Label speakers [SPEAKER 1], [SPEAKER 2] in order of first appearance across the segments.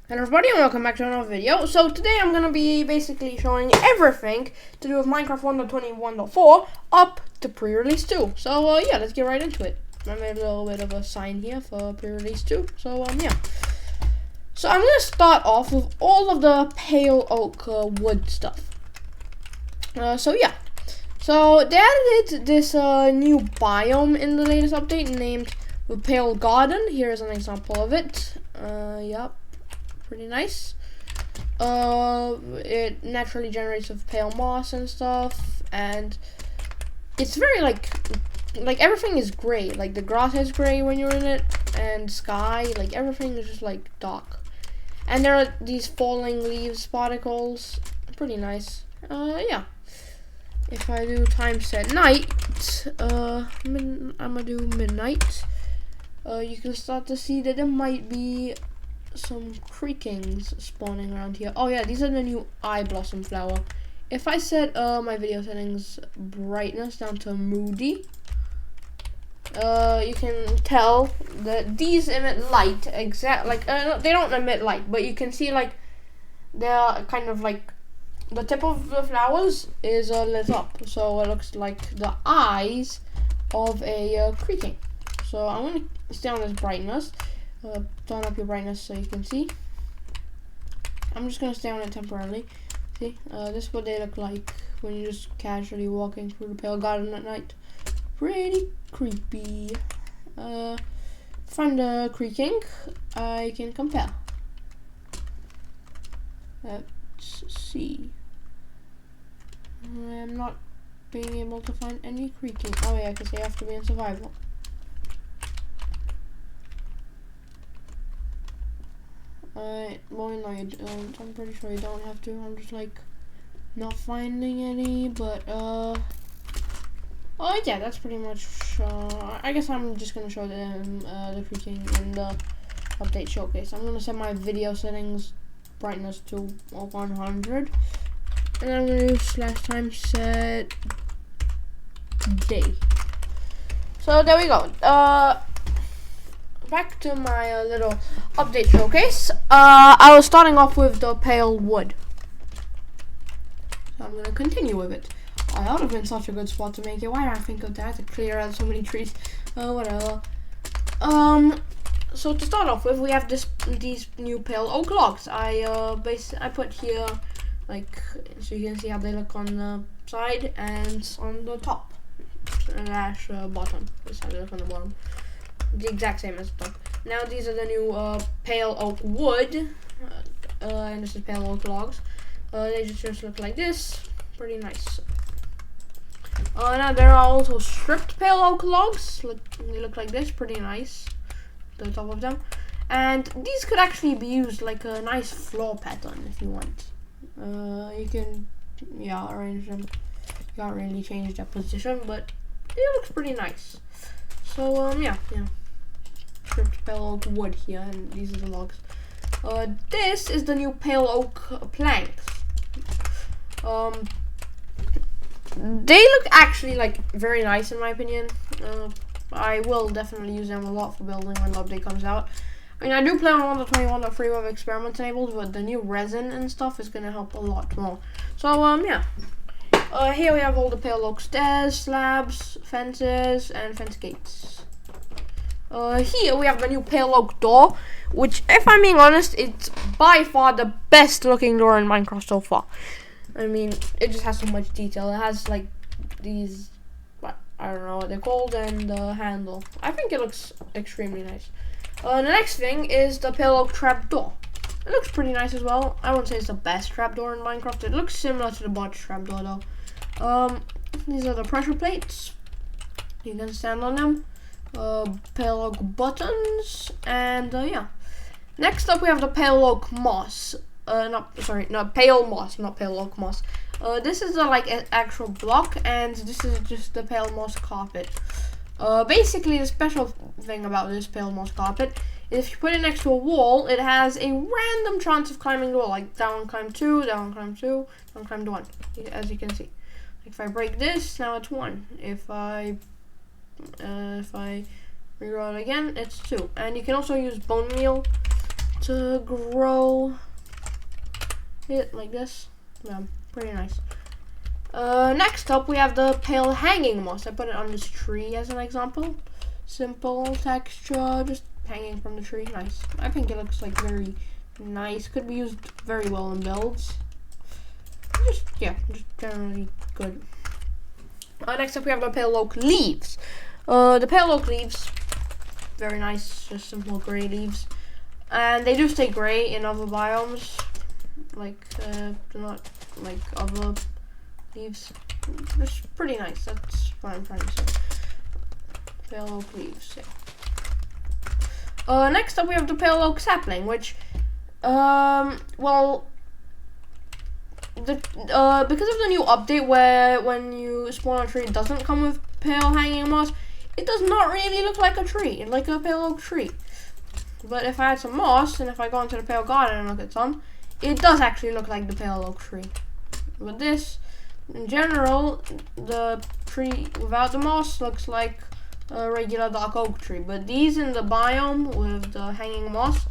[SPEAKER 1] Hello everybody and welcome back to another video. So today I'm going to be basically showing everything to do with Minecraft 1.21.4 up to pre-release 2. So yeah, let's get right into it. I made a little bit of a sign here for pre-release 2. So yeah. So I'm going to start off with all of the pale oak wood stuff. So yeah. So they added this new biome in the latest update named the Pale Garden. Here's an example of it. Yep. Pretty nice. It naturally generates with pale moss and stuff, and it's very like everything is gray. Like the grass is gray when you're in it, and sky, like everything is just like dark. And there are these falling leaves particles. Pretty nice. Yeah. If I do time set night, I'm gonna do midnight. You can start to see that there might be some creakings spawning around here. Oh yeah, these are the new eye blossom flower. If I set my video settings brightness down to moody, you can tell that these emit light. They don't emit light, but you can see like they're kind of like the tip of the flowers is lit up, so it looks like the eyes of a creaking. So I'm gonna stay on this brightness. Turn up your brightness so you can see. I'm just gonna stay on it temporarily. See, this is what they look like when you're just casually walking through the Pale Garden at night. Pretty creepy. From the creaking, I can compare. Let's see. I'm not being able to find any creaking. Oh yeah, because they have to be in survival. Well, no, you don't. I'm pretty sure you don't have to. I'm just like not finding any, but oh yeah, that's pretty much. I guess I'm just gonna show them the creaking in the update showcase. I'm gonna set my video settings brightness to 100, and I'm gonna do /time set day. So there we go. Back to my little update showcase. I was starting off with the pale wood. So I'm going to continue with it. Oh, that would have been such a good spot to make it. Why did I think of that? To clear out so many trees. Whatever. So to start off with, we have these new pale oak logs. I put here, like, so you can see how they look on the side and on the top. / bottom. This is how they look on the bottom. The exact same as the top. Now these are the new pale oak wood, and this is pale oak logs. They just look like this, pretty nice. Now there are also stripped pale oak logs. They look like this, pretty nice. The top of them, and these could actually be used like a nice floor pattern if you want. You can, yeah, arrange them. You can't really change their position, but it looks pretty nice. So yeah. Stripped pale oak wood here, and these are the logs. This is the new pale oak planks. They look actually like very nice in my opinion. I will definitely use them a lot for building when the update comes out. I mean, I do play on 1.21.3 with experiments enabled, but the new resin and stuff is gonna help a lot more. So yeah. Here we have all the pale oak stairs, slabs, fences, and fence gates. Here we have the new pale oak door, which, if I'm being honest, it's by far the best looking door in Minecraft so far. I mean, it just has so much detail. It has like these, I don't know what they're called, and the handle. I think it looks extremely nice. The next thing is the pale oak trapdoor. It looks pretty nice as well. I wouldn't say it's the best trapdoor in Minecraft. It looks similar to the botch trapdoor though. These are the pressure plates. You can stand on them. Pale oak buttons, and yeah. Next up we have the pale oak moss. Pale moss, not pale oak moss. This is the actual block, and this is just the pale moss carpet. Basically the special thing about this pale moss carpet is if you put it next to a wall, it has a random chance of climbing the wall, like down climb 2, down climb 2, down climb 1, as you can see. If I break this, now it's 1. If I reroll it again, it's 2. And you can also use bone meal to grow it like this. Yeah, pretty nice. Next up, we have the pale hanging moss. I put it on this tree as an example. Simple texture, just hanging from the tree. Nice. I think it looks like very nice. Could be used very well in builds. Just generally good. Next up, we have the pale oak leaves. The pale oak leaves, very nice, just simple gray leaves. And they do stay gray in other biomes, like, not like other leaves. It's pretty nice, that's what I'm trying to say. Pale oak leaves, yeah. Next up we have the pale oak sapling, which, well, because of the new update where when you spawn a tree it doesn't come with pale hanging moss, it does not really look like a tree, like a pale oak tree. But if I had some moss, and if I go into the pale garden and look at some, it does actually look like the pale oak tree. But this, in general, the tree without the moss looks like a regular dark oak tree. But these in the biome with the hanging moss,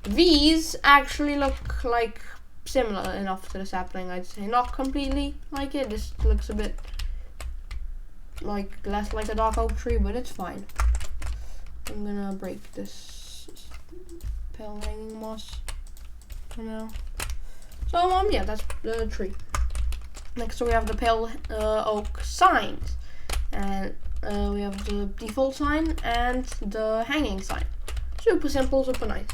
[SPEAKER 1] these actually look like similar enough to the sapling, I'd say. Not completely like it, this looks a bit like less like a dark oak tree, but it's fine. I'm gonna break this pale hanging moss for now. So yeah, that's the tree. Next we have the pale oak signs, and we have the default sign and the hanging sign. Super simple, super nice.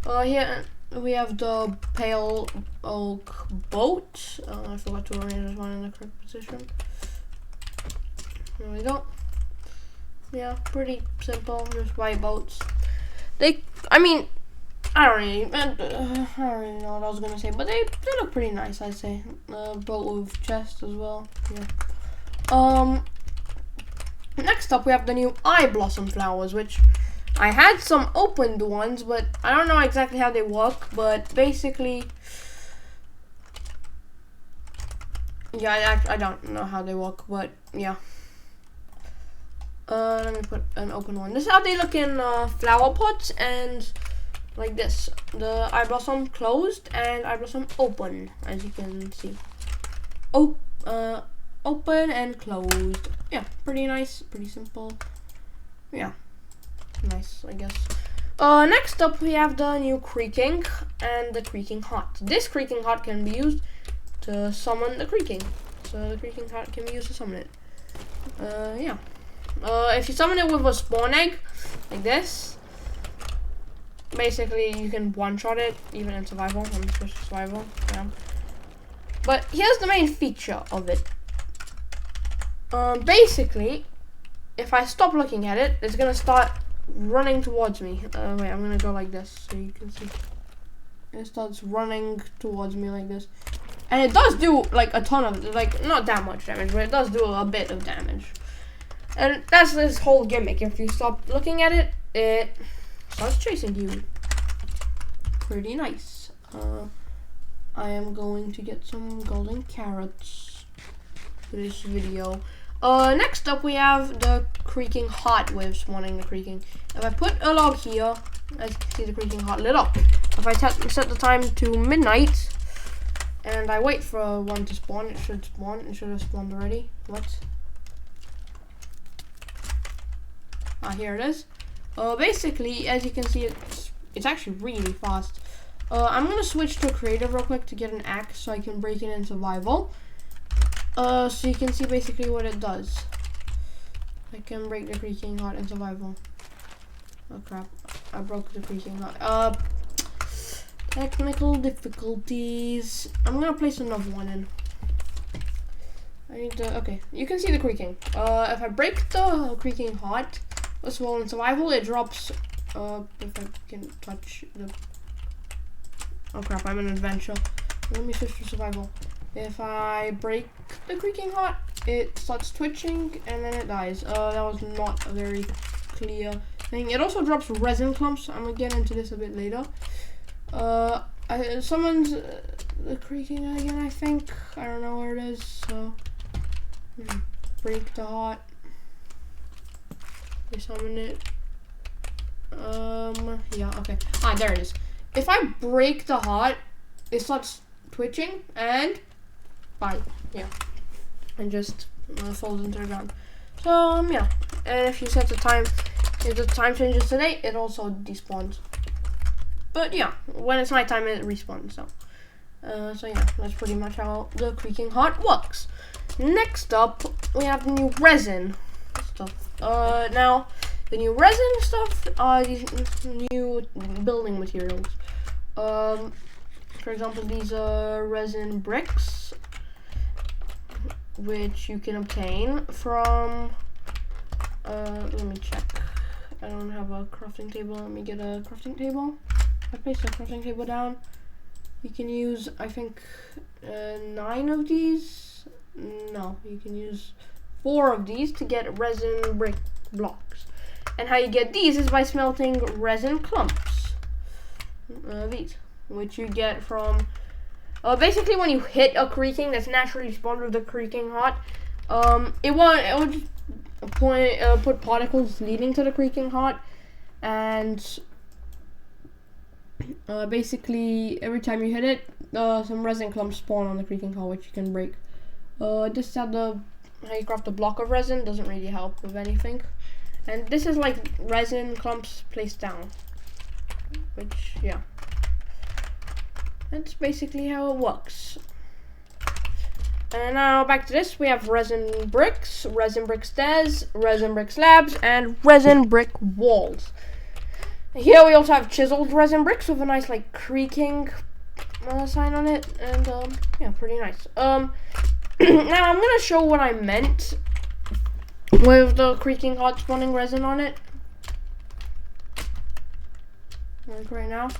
[SPEAKER 1] Here we have the pale oak boat. I forgot to arrange this one in the correct position. There we go. Yeah, pretty simple, just white boats. I don't really know what I was gonna say, but they look pretty nice, I'd say. Boat with chest as well, yeah. Next up we have the new eye blossom flowers, which I had some opened ones, but I don't know exactly how they work, but basically, yeah, I don't know how they work, but yeah. Let me put an open one. This is how they look in flower pots, and like this. The eye blossom closed and eye blossom open, as you can see. Open and closed. Yeah, pretty nice, pretty simple. Yeah, nice, I guess. Next up we have the new creaking and the creaking heart. This creaking heart can be used to summon the creaking. So the creaking heart can be used to summon it. Yeah. If you summon it with a spawn egg, like this, basically you can one-shot it, even in survival. Let me switch to survival, yeah. But here's the main feature of it. Basically, if I stop looking at it, it's gonna start running towards me. Wait, I'm gonna go like this so you can see. It starts running towards me like this. And it does do like a ton of, like, not that much damage, but it does do a bit of damage. And that's this whole gimmick. If you stop looking at it, it starts chasing you. Pretty nice. I am going to get some golden carrots for this video. Next up we have the creaking heart with spawning the creaking. If I put a log here, as you can see the creaking heart lit up. If I set the time to midnight, and I wait for one to spawn, it should spawn. It should have spawned already. What? Here it is. Basically, as you can see, it's actually really fast. I'm gonna switch to creative real quick to get an axe so I can break it in survival. So you can see basically what it does. I can break the creaking heart in survival. Oh crap, I broke the creaking heart. Technical difficulties. I'm gonna place another one in. I need to, okay, you can see the creaking. If I break the creaking heart, first of all, in survival, it drops, if I can touch the, oh crap, I'm in adventure. Let me switch to survival. If I break the creaking heart, it starts twitching, and then it dies. That was not a very clear thing. It also drops resin clumps. I'm gonna get into this a bit later. I summoned the creaking again, I think. I don't know where it is, so break the heart. We summon it. Yeah, okay. There it is. if I break the heart, it starts twitching and bye. Yeah, and just falls into the ground. So yeah, and if you set the time, if the time changes today, it also despawns. But yeah, when it's nighttime, it respawns. So yeah, that's pretty much how the creaking heart works. Next up, we have the new resin stuff. Now the new resin stuff are these new building materials. For example, these are resin bricks, which you can obtain from. Let me check. I don't have a crafting table. Let me get a crafting table. I placed a crafting table down. You can use, I think, 9 of these. No, you can use 4 of these to get resin brick blocks. And how you get these is by smelting resin clumps. These, which you get from. Basically, when you hit a creaking that's naturally spawned with the creaking heart, it would just put particles leading to the creaking heart, and basically every time you hit it, some resin clumps spawn on the creaking heart, which you can break. This is how you craft a block of resin. Doesn't really help with anything, and this is like resin clumps placed down, which yeah. That's basically how it works. And now back to this, we have resin brick stairs, resin brick slabs, and resin brick walls. Here we also have chiseled resin bricks with a nice like creaking sign on it, and yeah, pretty nice. Now I'm gonna show what I meant with the creaking heart spawning resin on it. Like right now.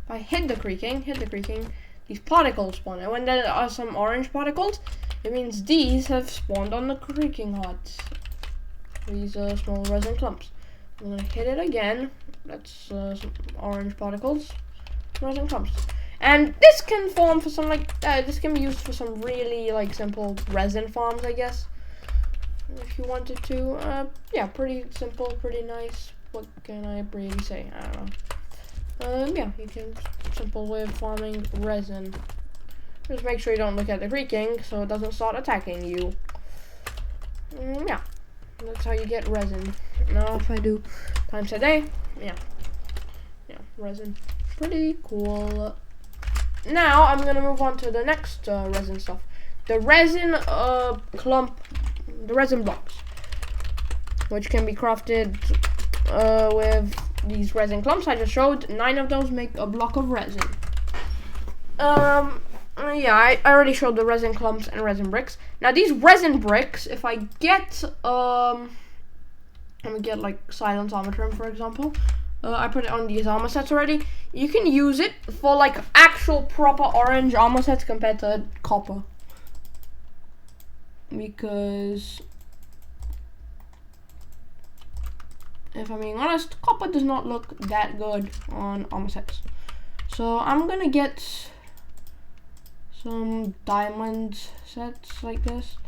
[SPEAKER 1] If I hit the creaking, these particles spawn. And when there are some orange particles, it means these have spawned on the creaking heart. These small resin clumps. I'm gonna hit it again. That's some orange particles, resin clumps. And this can form for some this can be used for some really like simple resin farms, I guess. If you wanted to. Yeah, pretty simple, pretty nice. What can I really say? I don't know. Yeah, you can simple way of farming resin. Just make sure you don't look at the creaking so it doesn't start attacking you. Yeah, that's how you get resin. Now if I do times a day, yeah, resin. Pretty cool. Now I'm gonna move on to the next resin stuff. The resin the resin blocks, which can be crafted with these resin clumps I just showed. 9 of those make a block of resin. Yeah, I already showed the resin clumps and resin bricks. Now these resin bricks, if I get let me get like silence armatrim, for example. I put it on these armor sets already. You can use it for like actual proper orange armor sets compared to copper, because if I'm being honest, copper does not look that good on armor sets. So I'm gonna get some diamond sets like this.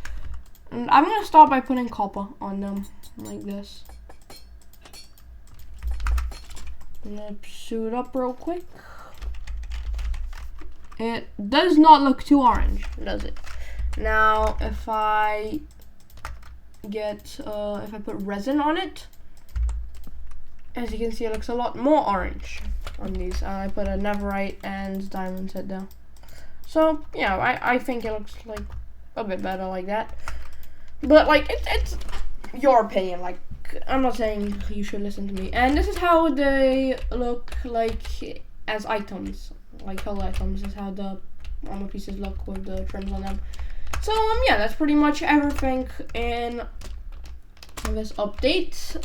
[SPEAKER 1] And I'm gonna start by putting copper on them like this. I'm gonna suit up real quick. It does not look too orange, does it? Now if I get if I put resin on it, as you can see, it looks a lot more orange on these. I put a netherite and diamond set down. So yeah, I think it looks like a bit better like that. But like it's your opinion. Like I'm not saying you should listen to me. And this is how they look like as items, like color items. This is how the armor pieces look with the trims on them. So yeah, that's pretty much everything in this update.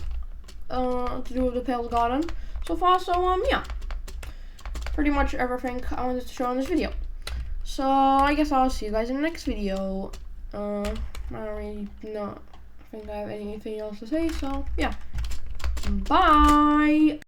[SPEAKER 1] To do with the Pale Garden so far. So yeah, pretty much everything I wanted to show in this video. So I guess I'll see you guys in the next video. I don't really think I have anything else to say, so yeah, bye.